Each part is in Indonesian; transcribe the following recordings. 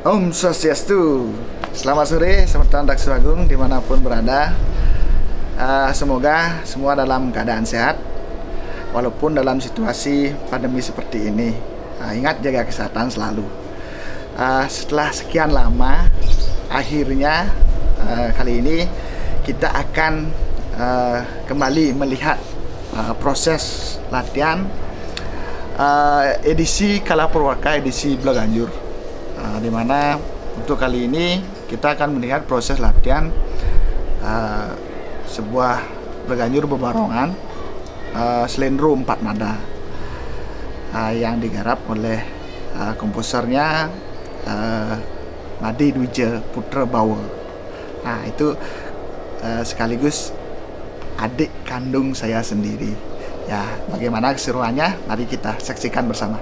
Om Swastiastu. Selamat sore, Semeton Daksu Agung dimanapun berada. Semoga semua dalam keadaan sehat, walaupun dalam situasi pandemi seperti ini. Ingat jaga kesehatan selalu. Setelah sekian lama, akhirnya kali ini kita akan kembali melihat proses latihan edisi Kala Purwaka, edisi Blaganjur. Dimana untuk kali ini kita akan melihat proses latihan sebuah Blaganjur bebarongan Slendro 4 nada yang digarap oleh komposernya Madi Dwija Putra Bawa. Nah, itu sekaligus adik kandung saya sendiri. Ya, bagaimana keseruannya? Mari kita saksikan bersama.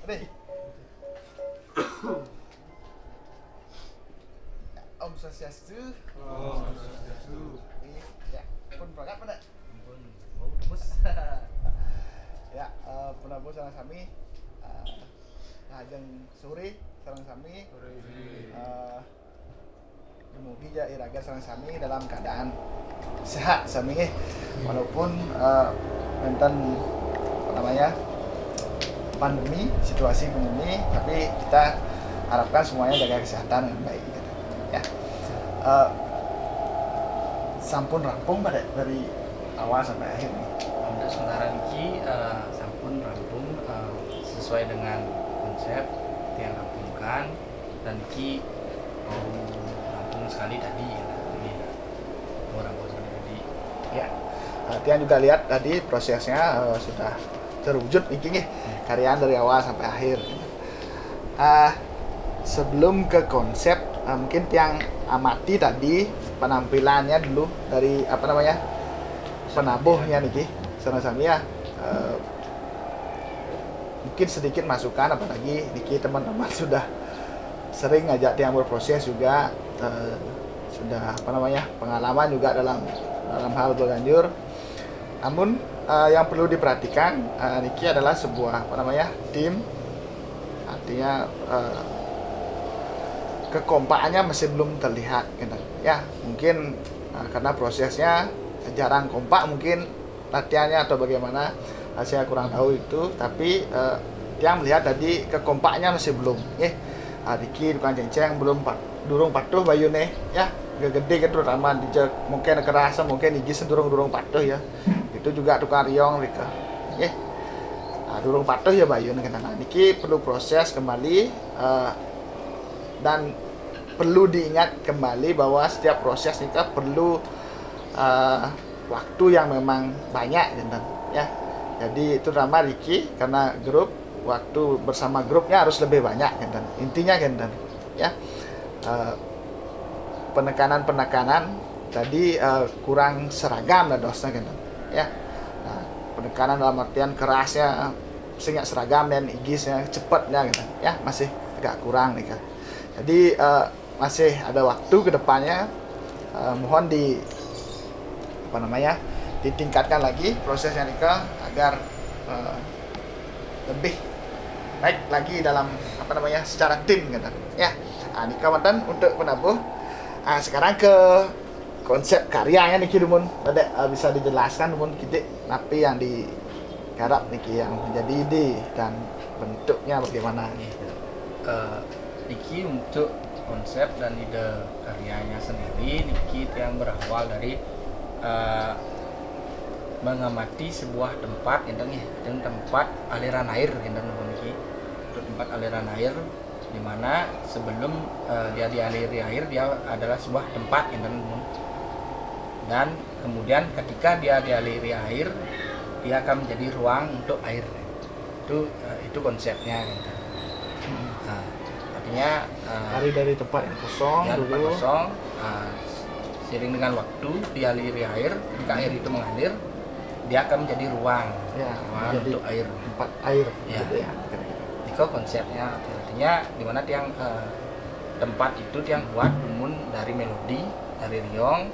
Ready? Om Swastiastu. Om Swastiastu. Ya, pun berangkat pada. Pun mau tebus. Ya, penabuh sareng sami. Lajeng sore sareng sami. Mugi ja iraga sareng sami dalam keadaan sehat sami walaupun enten apa namanya pandemi, situasi pandemi, tapi kita harapkan semuanya jaga kesehatan dengan baik gitu. Ya. Sampun rampung pada dari awal sampai akhir nih. Untuk sementara ini sampun rampung sesuai dengan konsep yang rampungkan dan ki rampung sekali tadi ya. Ini mau rampung sekali tadi. Ya. Tian juga lihat tadi prosesnya sudah terwujud nih karyaan dari awal sampai akhir. Sebelum ke konsep, mungkin Tiang amati tadi penampilannya dulu dari apa namanya penabuhnya nih, sama-sama ya. Mungkin sedikit masukan, apalagi Niki teman-teman sudah sering ngajak Tiang berproses juga, sudah apa namanya pengalaman juga dalam hal berganjur. Namun yang perlu diperhatikan Niki adalah sebuah apa namanya tim, artinya kekompakannya masih belum terlihat gitu. Ya mungkin karena prosesnya jarang kompak, mungkin latihannya atau bagaimana saya kurang tahu itu, tapi Tiang melihat tadi kekompaknya masih belum Niki tukang cenceng belum durung patuh bayune ya gede gitu terutama mungkin kerasa mungkin Igi durung patuh ya. Itu juga tukang riong mereka durung patuh ya bayun kena. Niki perlu proses kembali dan perlu diingat kembali bahwa setiap proses nikah perlu waktu yang memang banyak gitu ya. Jadi itu drama Riki karena grup waktu bersama grupnya harus lebih banyak gitu. Intinya gitu ya. Penekanan tadi kurang seragam lah dosnya gitu ya. Nah, penekanan dalam artian kerasnya sehingga seragam dan igisnya cepatnya gitu ya masih agak kurang nih kan. Jadi masih ada waktu ke depannya, mohon ditingkatkan lagi prosesnya nikah agar lebih baik lagi dalam secara tim gitu ya. Nikah mantan untuk penabuh. Sekarang ke konsep karyanya niki Dumun, bisa dijelaskan Dumun kita napi yang digarap niki yang menjadi ide dan bentuknya bagaimana? Niki untuk konsep dan ide karyanya sendiri Niki yang berawal dari mengamati sebuah tempat dan tempat aliran air Niki. Untuk tempat aliran air di mana sebelum dia dialiri air dia adalah sebuah tempat dan kemudian ketika dia dialiri air dia akan menjadi ruang untuk air. Itu konsepnya gitu. Artinya dari tempat yang kosong dulu seiring dengan waktu dialiri air, ketika air itu mengalir dia akan menjadi ruang untuk air, tempat air ya. Gitu ya. Itu konsepnya, artinya dimana tiang tempat itu tiang buat rumun dari melodi, dari riong,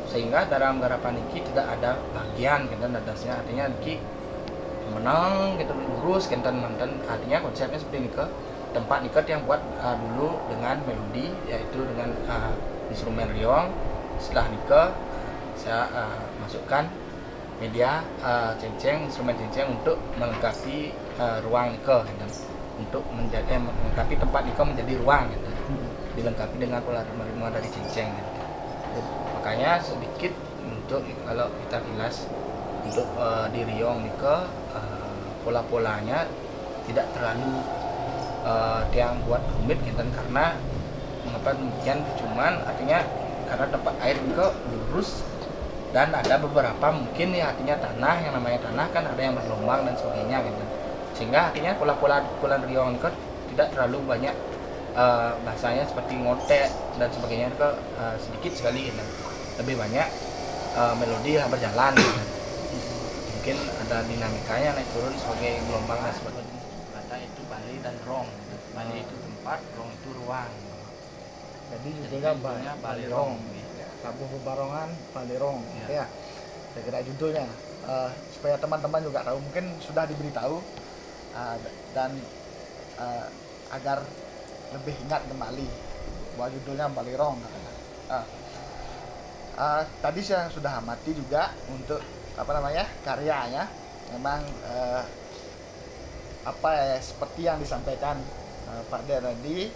sehingga dalam garapan Niki tidak ada bagian nadasnya, artinya Niki menang gitu lurus mantan, artinya konsepnya seperti Niki tempat Niki yang buat dulu dengan melodi, yaitu dengan instrumen riong. Setelah Niki saya masukkan media instrumen cenceng untuk melengkapi ruang Niki untuk melengkapi tempat Niki menjadi ruang dilengkapi dengan pola ritme dari cenceng makanya sedikit untuk kalau kita kilas untuk di riong Niki pola-polanya tidak terlalu yang buat rumit karena mengapa demikian, cuman artinya karena tempat air Niki lurus dan ada beberapa mungkin ya artinya tanah, yang namanya tanah kan ada yang bergelombang dan sebagainya sehingga artinya pola-pola riong Niki tidak terlalu banyak bahasanya seperti ngotek dan sebagainya sedikit sekali lebih banyak melodi yang berjalan mungkin ada dinamikanya naik turun sebagai gelombang dan sebagainya. Kata itu Bali dan Rong. Bali itu tempat, Rong itu ruang. Jadi judulnya Bali Rong. Kampung Bebarongan Bali Rong. Ya. Ya, saya kira judulnya. Supaya teman-teman juga tahu, mungkin sudah diberitahu dan agar lebih ingat kembali bahwa judulnya Bali Rong. Tadi saya sudah amati juga untuk karyanya. Memang seperti yang disampaikan Pak De tadi,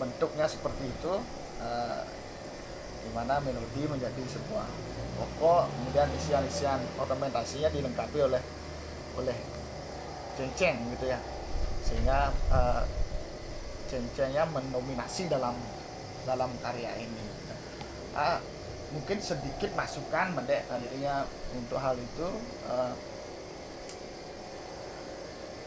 bentuknya seperti itu, di mana melodi menjadi sebuah pokok, kemudian isian-isian ornamentasinya dilengkapi oleh cengceng gitu ya, sehingga cengcengnya mendominasi dalam karya ini. Mungkin sedikit masukan Mbak nantinya untuk hal itu,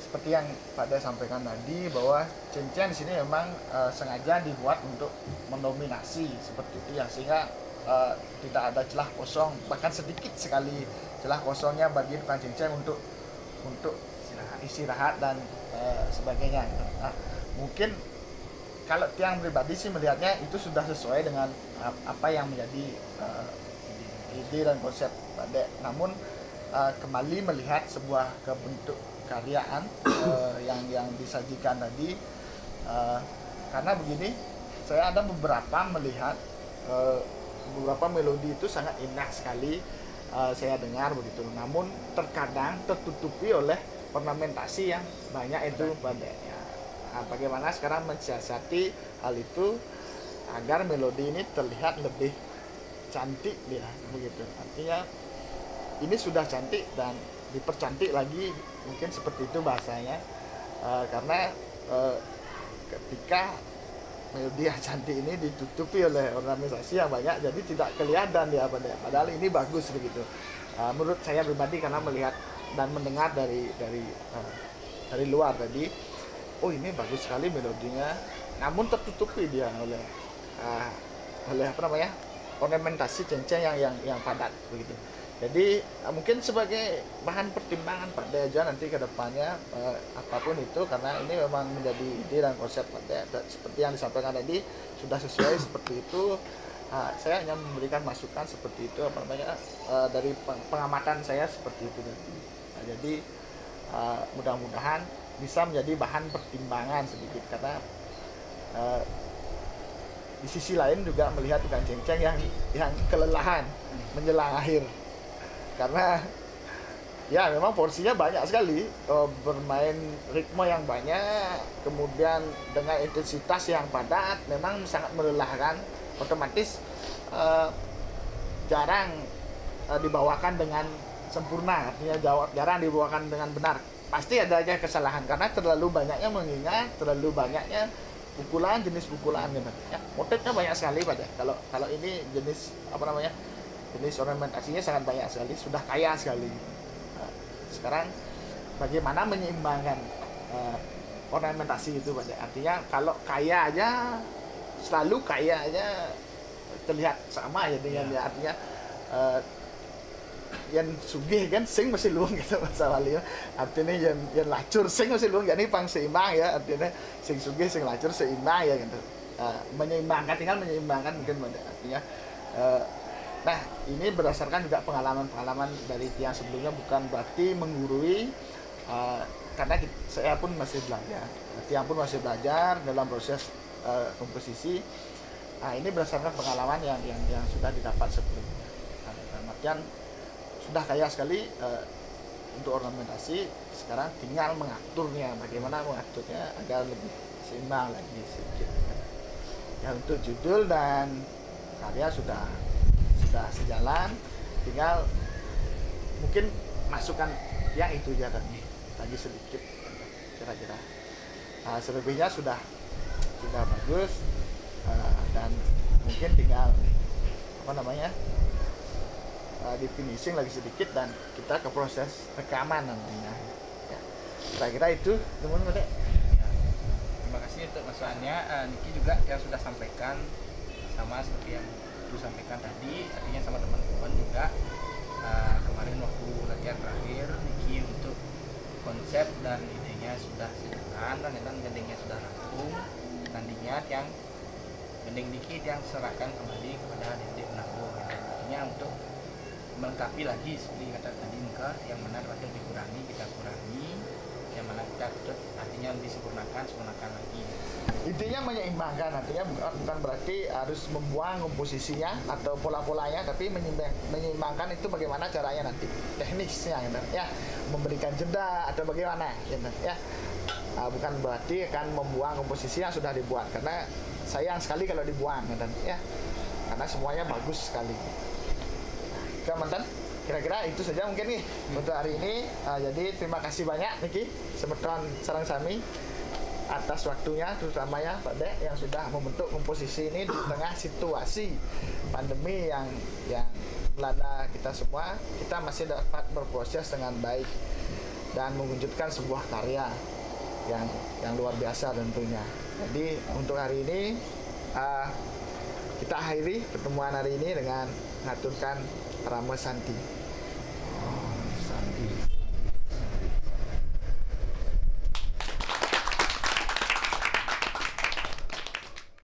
seperti yang Pak De sampaikan tadi bahwa cengceng di sini memang sengaja dibuat untuk mendominasi seperti itu ya, sehingga tidak ada celah kosong, bahkan sedikit sekali celah kosongnya bagi tukang cengceng untuk istirahat dan sebagainya. Mungkin kalau tiang pribadi sih melihatnya itu sudah sesuai dengan apa yang menjadi ide dan konsep Pak De. Namun kembali melihat sebuah bentuk karyaan yang disajikan tadi, karena begini, saya ada melihat beberapa melodi itu sangat indah sekali saya dengar begitu, namun terkadang tertutupi oleh ornamentasi yang banyak itu pada ya. Bagaimana sekarang mensiasati hal itu agar melodi ini terlihat lebih cantik ya begitu. Artinya ini sudah cantik dan dipercantik lagi, mungkin seperti itu bahasanya, karena ketika melodi yang cantik ini ditutupi oleh ornamentasi yang banyak, jadi tidak kelihatan dia padahal ini bagus begitu. Menurut saya pribadi, karena melihat dan mendengar dari luar tadi, oh ini bagus sekali melodinya, namun tertutupi dia oleh ornamentasi cengceng yang padat begitu. Jadi mungkin sebagai bahan pertimbangan Pak De aja nanti ke depannya, apapun itu, karena ini memang menjadi ide dan konsep Pak De, seperti yang disampaikan tadi sudah sesuai seperti itu. Saya hanya memberikan masukan seperti itu, dari pengamatan saya seperti itu. Jadi mudah-mudahan bisa menjadi bahan pertimbangan sedikit, karena di sisi lain juga melihat tukang cengceng yang kelelahan menjelang akhir, karena ya memang porsinya banyak sekali, bermain ritme yang banyak, kemudian dengan intensitas yang padat, memang sangat melelahkan. Otomatis jarang dibawakan dengan sempurna, artinya jarang dibawakan dengan benar. Pasti ada aja kesalahan karena terlalu banyaknya mengingat, terlalu banyaknya pukulan, jenis pukulan gitu. Ya, motifnya banyak sekali pada. Kalau ini jenis jenis ornamentasinya sangat banyak sekali, sudah kaya sekali. Sekarang bagaimana menyeimbangkan ornamentasi itu pada, artinya kalau kaya aja, selalu kaya aja terlihat sama ya dengan ya. Artinya yang sugih kan sing masih luang gitu masalahnya, artinya yang lacur sing masih luang, jadi pang seimbang ya, artinya sing sugih sing lacur seimbang ya gitu. Menyeimbangkan, tinggal menyeimbangkan mungkin pada artinya. Nah, ini berdasarkan juga pengalaman dari tiang sebelumnya, bukan berarti menggurui, karena saya pun masih belajar, tiang pun masih belajar dalam proses komposisi. Nah, ini berdasarkan pengalaman yang sudah didapat sebelumnya. Artian sudah kaya sekali untuk ornamentasi, sekarang tinggal mengaturnya, bagaimana mengaturnya agar lebih seimbang lagi sedikit. Ya, untuk judul dan karya sudah sejalan, tinggal mungkin masukan yang itu aja tadi sedikit kira-kira. Selebihnya sudah bagus, dan mungkin tinggal di finishing lagi sedikit dan kita ke proses rekaman nantinya. Ya, kira-kira itu teman-teman. Terima kasih untuk masukannya. Niki juga yang sudah sampaikan sama seperti yang disampaikan tadi, artinya sama teman-teman juga kemarin waktu latihan terakhir Niki untuk konsep dan idenya sudah sejalan dan gendingnya sudah rampung. Nantinya yang gending Niki yang serahkan kembali kepada Dik Nabo. Artinya untuk melengkapi lagi seperti kata tadi Muka, yang mana waktu dikurangi kita kurangi, yang mana kita artinya sempurnakan lagi. Intinya menyeimbangkan, artinya bukan berarti harus membuang komposisinya atau pola-polanya, tapi menyeimbangkan itu bagaimana caranya nanti, teknisnya ya, memberikan jeda atau bagaimana ya. Bukan berarti akan membuang komposisi yang sudah dibuat, karena sayang sekali kalau dibuang ya, karena semuanya bagus sekali. Oke mantan, kira-kira itu saja mungkin nih untuk hari ini. Jadi terima kasih banyak Niki Semeton Sarang Sami atas waktunya, terutama ya Pak Dek yang sudah membentuk komposisi ini di tengah situasi pandemi yang melanda kita semua. Kita masih dapat berproses dengan baik dan mewujudkan sebuah karya yang luar biasa tentunya. Jadi untuk hari ini kita akhiri pertemuan hari ini dengan mengaturkan Rama Santi.